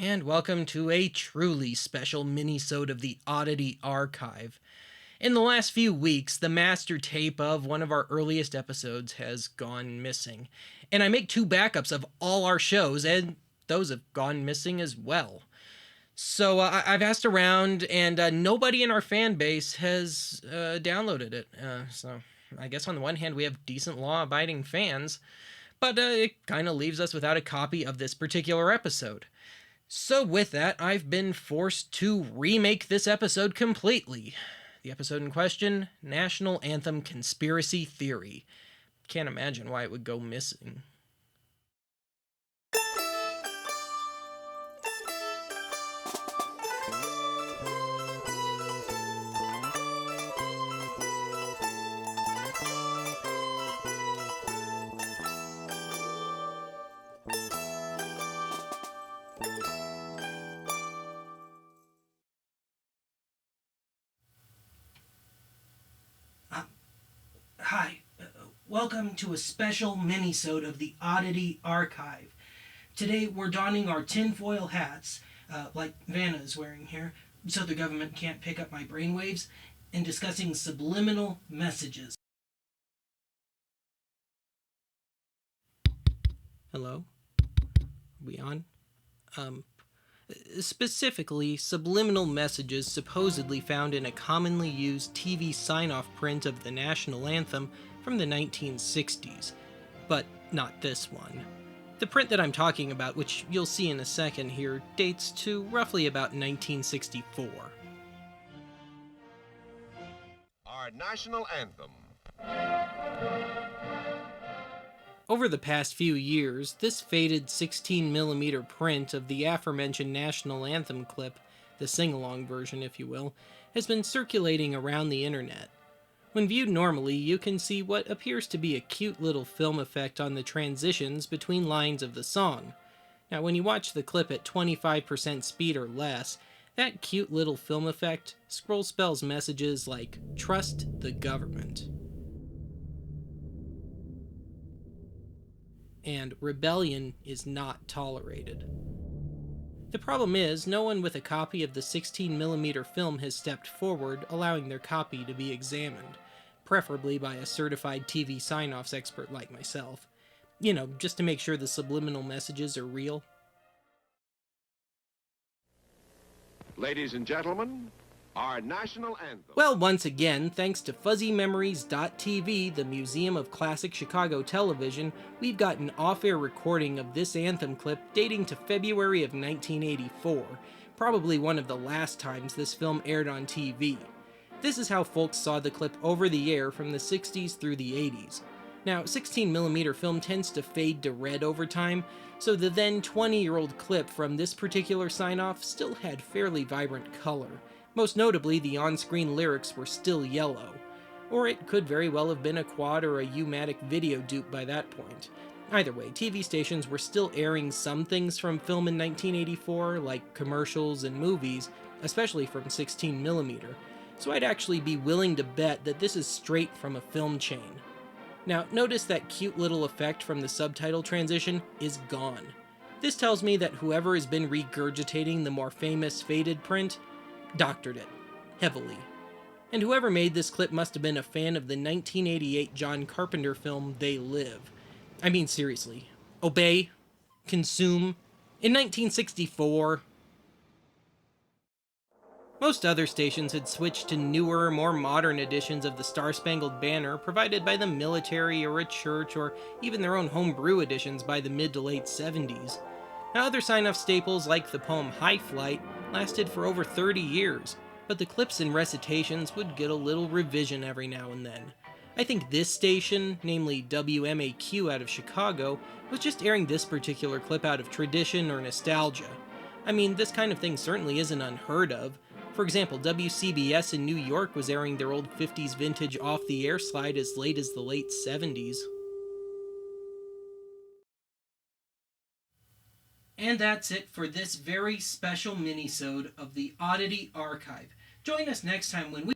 and welcome to a truly special mini-sode of the Oddity Archive. In the last few weeks, the master tape of one of our earliest episodes has gone missing, and I make two backups of all our shows, and those have gone missing as well. So I've asked around, and nobody in our fan base has downloaded it. So I guess on the one hand, we have decent law-abiding fans, but it kind of leaves us without a copy of this particular episode. So with that, I've been forced to remake this episode completely. The episode in question, National Anthem Conspiracy Theory. Can't imagine why it would go missing. Hi, welcome to a special mini-sode of the Oddity Archive. Today we're donning our tinfoil hats, like Vanna is wearing here, so the government can't pick up my brainwaves, and discussing subliminal messages. Hello? Are we on? Specifically, subliminal messages supposedly found in a commonly used TV sign-off print of the National Anthem from the 1960s. But not this one. The print that I'm talking about, which you'll see in a second here, dates to roughly about 1964. Our National Anthem. Over the past few years, this faded 16mm print of the aforementioned National Anthem clip, the sing-along version if you will, has been circulating around the internet. When viewed normally, you can see what appears to be a cute little film effect on the transitions between lines of the song. Now when you watch the clip at 25% speed or less, that cute little film effect scroll spells messages like, "Trust the government," and "rebellion is not tolerated." The problem is, no one with a copy of the 16mm film has stepped forward, allowing their copy to be examined, preferably by a certified TV sign-offs expert like myself. You know, just to make sure the subliminal messages are real. Ladies and gentlemen, our National Anthem. Well, once again, thanks to fuzzymemories.tv, the Museum of Classic Chicago Television, we've got an off-air recording of this anthem clip dating to February of 1984, probably one of the last times this film aired on TV. This is how folks saw the clip over the air from the 60s through the 80s. Now, 16mm film tends to fade to red over time, so the then 20-year-old clip from this particular sign-off still had fairly vibrant color. Most notably, the on-screen lyrics were still yellow. Or it could very well have been a quad or a U-matic video dupe by that point. Either way, TV stations were still airing some things from film in 1984, like commercials and movies, especially from 16mm, so I'd actually be willing to bet that this is straight from a film chain. Now, notice that cute little effect from the subtitle transition is gone. This tells me that whoever has been regurgitating the more famous faded print doctored it, heavily. And whoever made this clip must have been a fan of the 1988 John Carpenter film They Live. I mean, seriously. Obey? Consume? In 1964? Most other stations had switched to newer, more modern editions of the Star-Spangled Banner provided by the military or a church or even their own homebrew editions by the mid to late 70s. Now, other sign-off staples like the poem High Flight lasted for over 30 years, but the clips and recitations would get a little revision every now and then. I think this station, namely WMAQ out of Chicago, was just airing this particular clip out of tradition or nostalgia. I mean, this kind of thing certainly isn't unheard of. For example, WCBS in New York was airing their old 50s vintage off-the-air slide as late as the late 70s. And that's it for this very special mini-sode of the Oddity Archive. Join us next time when we